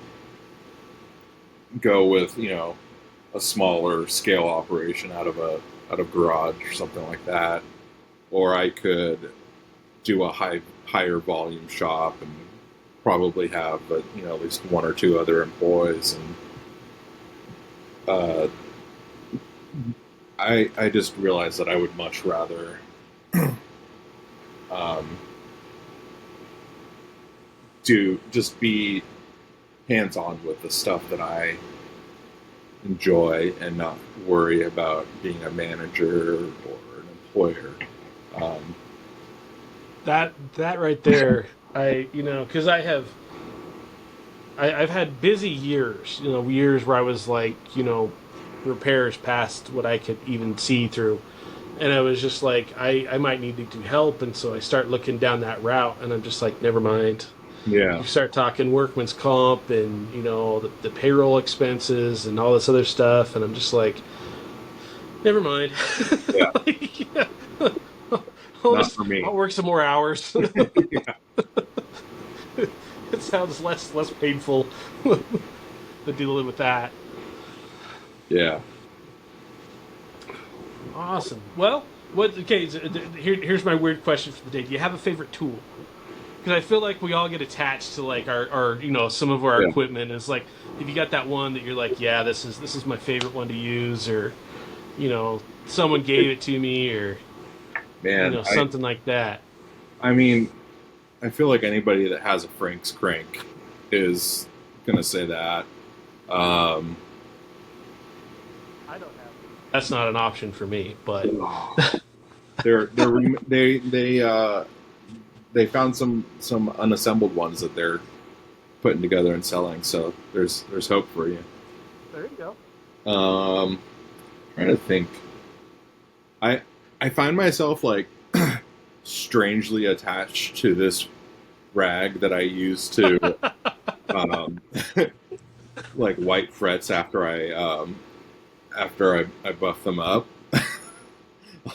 go with a smaller scale operation out of garage or something like that, or I could do a higher volume shop and probably have at least one or two other employees. And I just realized that I would much rather um, be hands on with the stuff that I enjoy and not worry about being a manager or an employer. Um, that right there, because I've had busy years, years where I was like, repairs past what I could even see through. And I was just like, I might need to do help. And so I start looking down that route, and I'm just like, never mind. yeah, You start talking workman's comp and, the payroll expenses and all this other stuff. And I'm just like, never mind. yeah, Like, yeah. not for me. I'll work some more hours. Yeah, It sounds less painful than dealing with that. yeah. Awesome. Well, what? Okay, here's my weird question for the day. Do you have a favorite tool? Because I feel like we all get attached to like our some of our Yeah. equipment. It's like if you got that one that you're like, yeah, this is my favorite one to use, or someone gave it to me, or Man, something like that. I mean, I feel like anybody that has a Frank's crank is gonna say that. Um, I don't have. That's not an option for me, but they they found some unassembled ones that they're putting together and selling. So there's hope for you. there you go. Trying to think. I I find myself like strangely attached to this rag that I use to um, like white frets after I buff them up.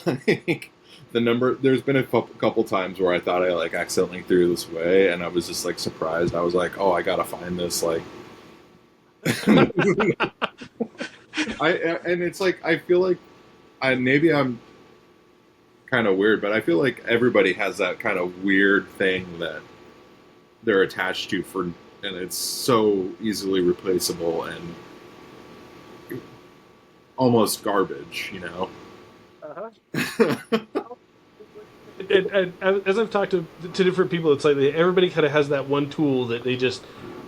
Like the number, there's been a couple times where I thought I like accidentally threw this away, and I was just like surprised. I was like, oh, I gotta find this. Like, I and it's like I feel like maybe I'm kind of weird, but I feel like everybody has that kind of weird thing that they're attached to and it's so easily replaceable and almost garbage, you know. Uh-huh. And as I've talked to different people, it's like everybody kind of has that one tool that they just,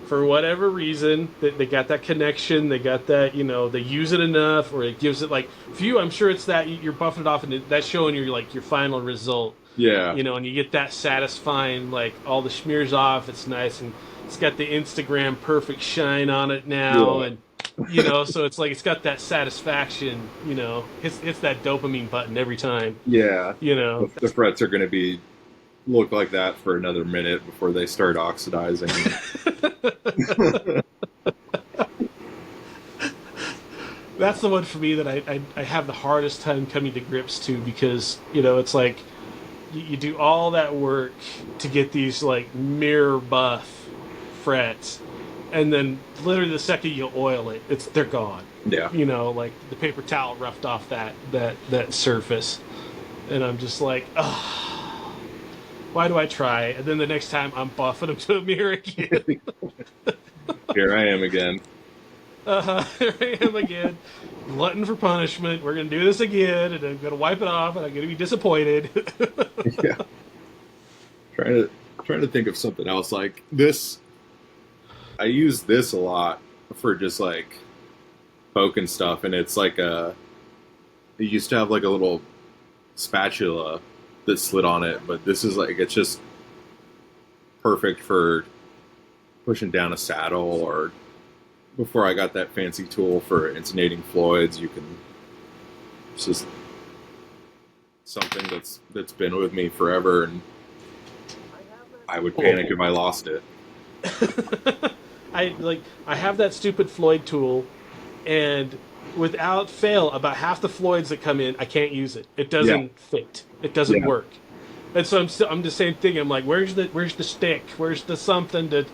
for whatever reason, they got that connection, they got that, they use it enough, or it gives it like for you. I'm sure it's that you're buffing it off, and that's showing you like your final result. Yeah, And you get that satisfying, like all the smears off. It's nice, and it's got the Instagram perfect shine on it now, yeah, and so it's like it's got that satisfaction. It's that dopamine button every time. yeah. You know, The frets are going to be look like that for another minute before they start oxidizing. that's the one for me that I have the hardest time coming to grips to because it's like you do all that work to get these like mirror buff frets, and then literally the second you oil it, they're gone. Yeah, Like the paper towel roughed off that surface, and I'm just like, oh, why do I try? And then the next time I'm buffing them to a mirror again. here I am again. Here I am again, glutton for punishment. We're gonna do this again, and I'm gonna wipe it off, and I'm gonna be disappointed. Yeah. Trying to trying to think of something else like this. I use this a lot for just like poking stuff, and it's like a. It used to have like a little spatula that slid on it, but this is like it's just perfect for pushing down a saddle. Or before I got that fancy tool for intonating Floyds, you can. It's just something that's been with me forever, and I would panic if I lost it. I have that stupid Floyd tool, and without fail, about half the Floyds that come in, I can't use it. It Yeah, doesn't fit. It doesn't yeah, work. And so I'm the same thing. I'm like, where's the stick? Where's the something to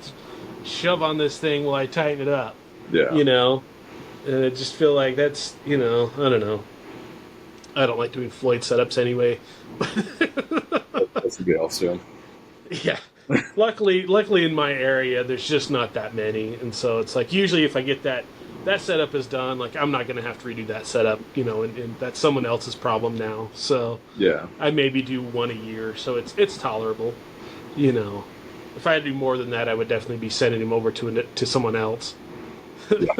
shove on this thing while I tighten it up? yeah. You know, and I just feel like that's I don't know. I don't like doing Floyd setups anyway. That's a good also. Yeah. Luckily in my area, there's just not that many, and so it's like usually if I get that setup is done, like I'm not gonna have to redo that setup, and that's someone else's problem now. So Yeah, I maybe do one a year, so it's tolerable. You know, if I had to do more than that, I would definitely be sending him over to someone else. yeah.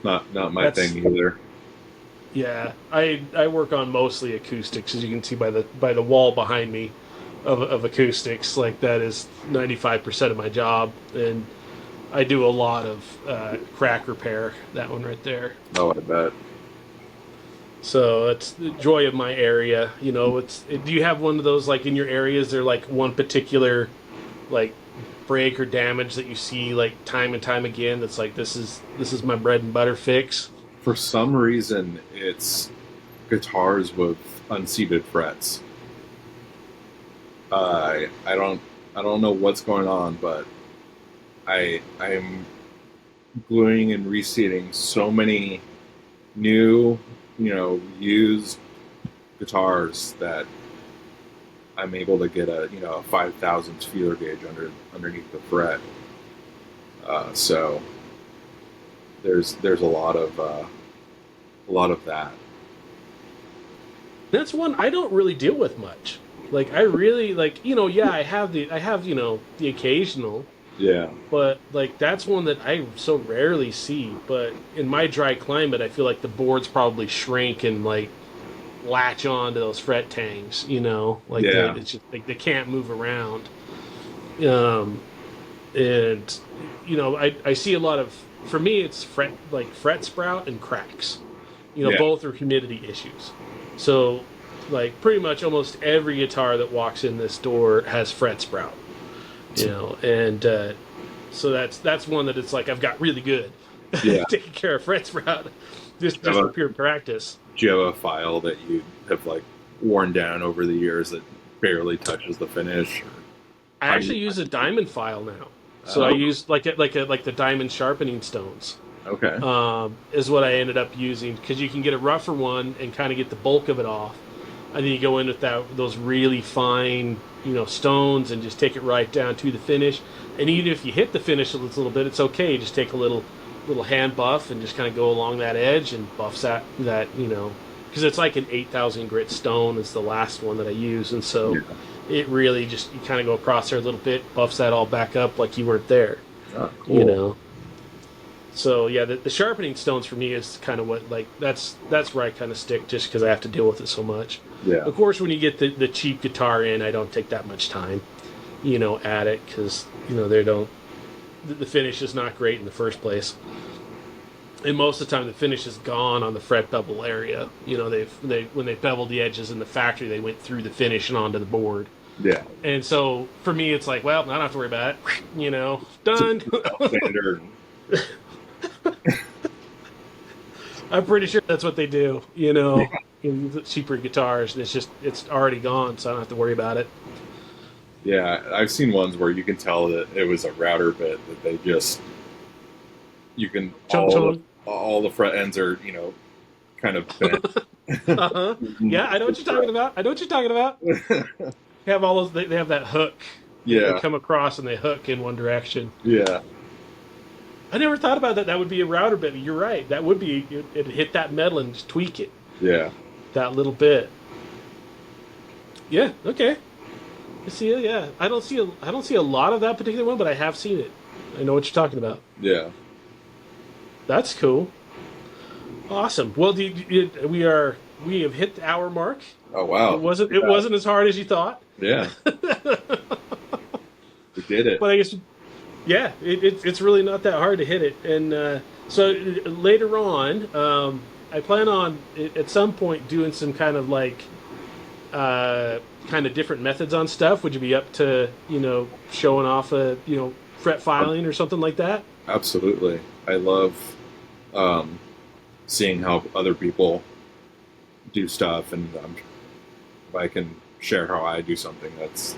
Not my That's thing either. Yeah. I work on mostly acoustics, as you can see by the wall behind me of acoustics. Like that is 95% of my job, and I do a lot of crack repair. That one right there. Oh, I bet. So it's the joy of my area. Do you have one of those like in your area? Is there like one particular like break or damage that you see like time and time again? That's like this is my bread and butter fix. For some reason, it's guitars with unseated frets. I don't know what's going on, but I'm gluing and reseating so many new, used guitars that I'm able to get a 5,000 feeler gauge underneath the fret. So there's a lot of that. That's one I don't really deal with much. Like I really yeah, I have the occasional, Yeah, but like that's one that I so rarely see. But in my dry climate, I feel like the boards probably shrink and like latch on to those fret tangs. Like yeah, it's just like they can't move around. Um, and I see a lot of for me it's fret sprout and cracks. yeah. Both are humidity issues. So like pretty much almost every guitar that walks in this door has fret sprout. And so that's one that it's like I've got really good Yeah. taking care of fret sprout Do just you for have pure practice. do you have a file that you have like worn down over the years that barely touches the finish? Or I how do you? actually use a diamond file now. So I Oh, use like the diamond sharpening stones. okay. Is what I ended up using because you can get a rougher one and kind of get the bulk of it off, and then you go in with those really fine stones and just take it right down to the finish. And even if you hit the finish a little bit, it's okay. You just take a little hand buff and just kind of go along that edge and buffs that because it's like an 8,000 grit stone is the last one that I use, and so Yeah. it really just you kind of go across there a little bit, buffs that all back up like you weren't there. Oh, you cool. know so yeah, the sharpening stones for me is kind of what like that's where I kind of stick just because I have to deal with it so much. Yeah. Of course, when you get the cheap guitar in, I don't take that much time, at it because they don't the finish is not great in the first place, and most of the time the finish is gone on the fret bevel area. They when they beveled the edges in the factory, they went through the finish and onto the board. Yeah. And so for me, it's like, well, I don't have to worry about it. Done. Alexander. I'm pretty sure that's what they do, in the cheaper guitars. And it's already gone, so I don't have to worry about it. Yeah, I've seen ones where you can tell that it was a router bit that they just you can Chunk chunk. all the fret ends are kind of bent. Uh huh. Yeah, I know what you're talking about. I know what you're talking about. They have all those. They have that hook. They Yeah, come across and they hook in one direction. yeah. I never thought about that. That would be a router bit. You're right. That would be it. Hit that metal and just tweak it Yeah. that little bit. Yeah. Okay. I see it. Yeah. I don't see a lot of that particular one, but I have seen it. I know what you're talking about. Yeah. That's cool. Awesome. Well, we have hit the hour mark. Oh wow. It wasn't as hard as you thought, Yeah. We did it. but I guess yeah, it's really not that hard to hit it. And so later on, I plan on at some point doing some kind of like kind of different methods on stuff. Would you be up to showing off a fret filing or something like that? Absolutely. I love seeing how other people do stuff, and if I can share how I do something, that's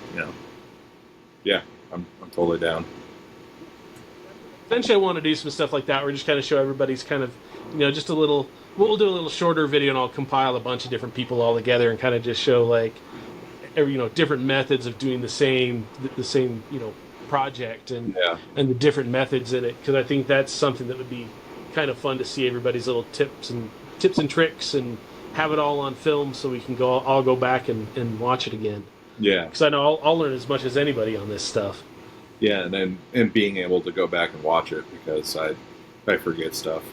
yeah, I'm totally down. Eventually, I want to do some stuff like that. Where just kind of show everybody's kind of just a little. We'll do a little shorter video, and I'll compile a bunch of different people all together, and kind of just show like different methods of doing the same project, and Yeah. and the different methods in it, because I think that's something that would be kind of fun to see everybody's little tips and tricks, and have it all on film so we can all go back and watch it again. Yeah. Because I know I'll learn as much as anybody on this stuff. Yeah, and then being able to go back and watch it, because I forget stuff.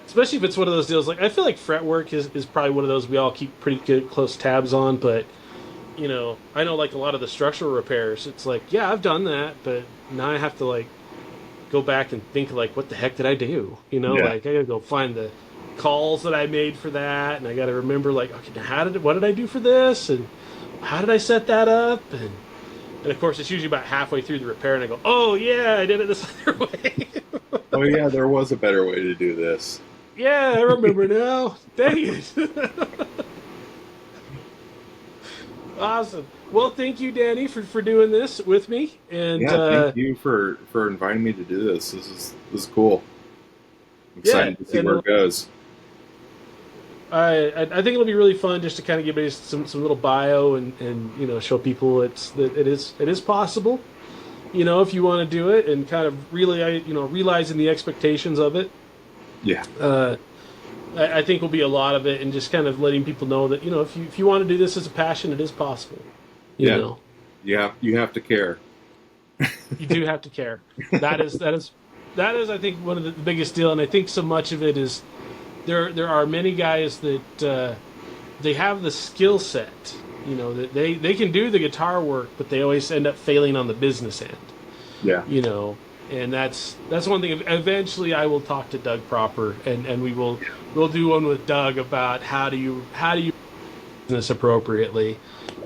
Especially if it's one of those deals. Like, I feel like fret work is probably one of those we all keep pretty good close tabs on, but I know like a lot of the structural repairs, it's like, yeah, I've done that, but now I have to like go back and think like, what the heck did I do? Yeah. Like I gotta go find the calls that I made for that, and I gotta remember like, okay, what did I do for this, and how did I set that up, and of course it's usually about halfway through the repair, and I go, oh yeah, I did it this other way. Oh yeah, there was a better way to do this. Yeah, I remember now. Dang it. Awesome. Well, thank you, Danny, for doing this with me. And Yeah, thank you for inviting me to do this. This is cool. I'm excited to see where it goes. I think it'll be really fun just to kind of give you some little bio, and show people it is possible. If you want to do it, and kind of really realizing the expectations of it. Yeah. I think will be a lot of it, and just kind of letting people know that if you want to do this as a passion, it is possible. You know. Yeah, you have to care. You do have to care. That is I think one of the biggest deal, and I think so much of it is there are many guys that they have the skill set, that they can do the guitar work, but they always end up failing on the business end. Yeah. And that's one thing. Eventually, I will talk to Doug proper, and we'll do one with Doug about how do you business appropriately,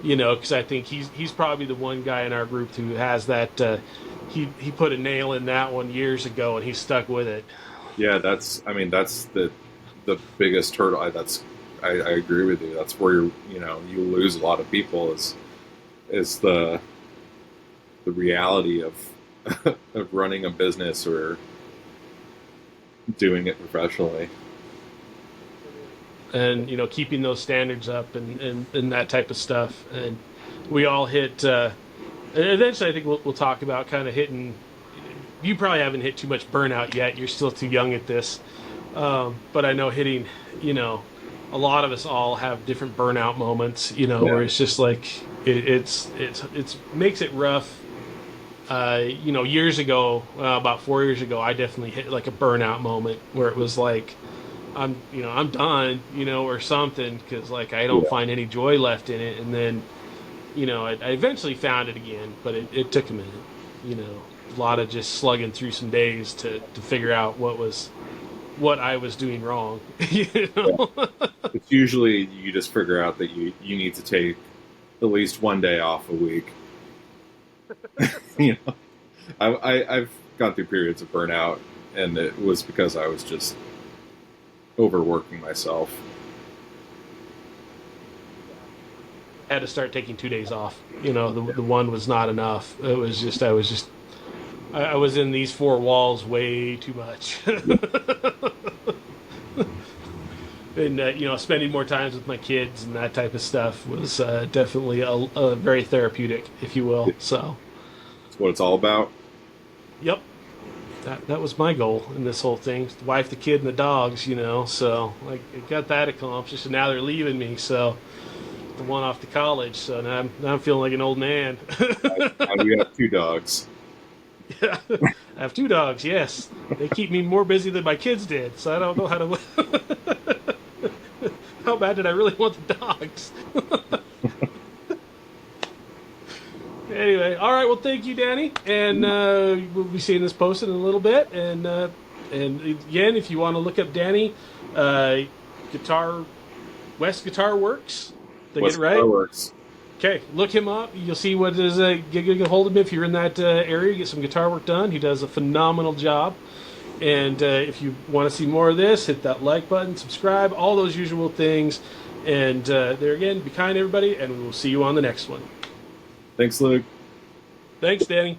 because I think he's probably the one guy in our group who has that. He put a nail in that one years ago, and he's stuck with it. Yeah, that's the biggest hurdle. I agree with you. That's where you lose a lot of people is the reality of of running a business or doing it professionally, and keeping those standards up, and that type of stuff. And we all hit. And eventually, I think we'll talk about kind of hitting. You probably haven't hit too much burnout yet. You're still too young at this. But I know hitting. A lot of us all have different burnout moments. Where it's just like it's makes it rough. Years ago, about 4 years ago, I definitely hit like a burnout moment where it was like, I'm done, or something, because like I don't find any joy left in it. And then, I eventually found it again, but it took a minute. A lot of just slugging through some days to figure out what I was doing wrong. It's usually you just figure out that you need to take at least one day off a week. I've gone through periods of burnout, and it was because I was just overworking myself. I had to start taking 2 days off. The one was not enough. It was just I was in these four walls way too much. And spending more times with my kids and that type of stuff was definitely a very therapeutic, if you will. So That's what it's all about. Yep. That was my goal in this whole thing: the wife, the kid, and the dogs. So like I got that accomplished, and now they're leaving me. So the one off to college. So now I'm feeling like an old man. Now you have two dogs. Yeah, I have two dogs. Yes, they keep me more busy than my kids did. So I don't know how to. How bad did I really want the dogs? Anyway, all right. Well, thank you, Danny, and we'll be seeing this posted in a little bit. And again, if you want to look up Danny, uh, Guitar West Guitar Works. Did I get What's it right? Works? Okay, look him up. You'll see what is. Get a hold of him if you're in that area. Get some guitar work done. He does a phenomenal job. And if you want to see more of this, hit that like button, subscribe, all those usual things. And there again, be kind, everybody, and we will see you on the next one. Thanks, Luke. Thanks, Danny.